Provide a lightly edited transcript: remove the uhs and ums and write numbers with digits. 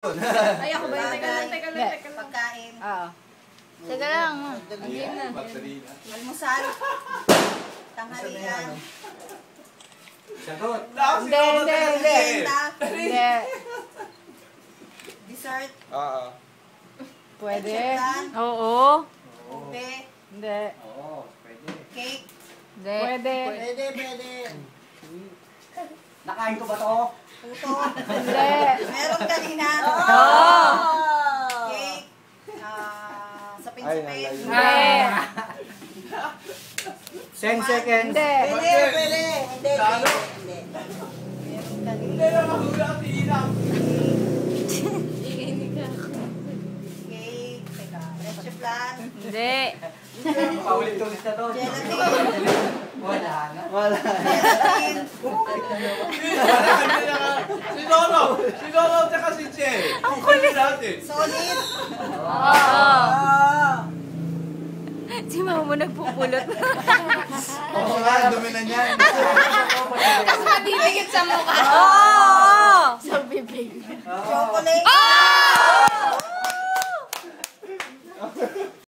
Ay, ako ba yun? Teka lang. Pagkain. Oo. Teka lang. Game na. Almusal. Tanghalian. Sagot. Hindi. Merienda. Hindi. Dessert. Oo. Pwede. Lechon. Oo. Ube. Hindi. Oo, pwede. Cake. Hindi. Pwede. Pwede. Nakain ko ba to? Puto. Hindi. Meron kanina. Oo. Cake. Sapin-sapin. Hindi. 10 seconds. Hindi. Pwede. Hindi. Meron kanina. Cake. Teka. Leche flan. Hindi. Paulit-ulit na to. Gelatin. Wala na. Wala. Gelatin. Si Lolo, tsaka si Che. Ang kulit natin. Solid. Oo. Ah. Si mama nagpupulot. Oo nga, dumi na niyan. Tapos mabibigit sa mukha. Oo. Sa bibig. Chocolate. Oh!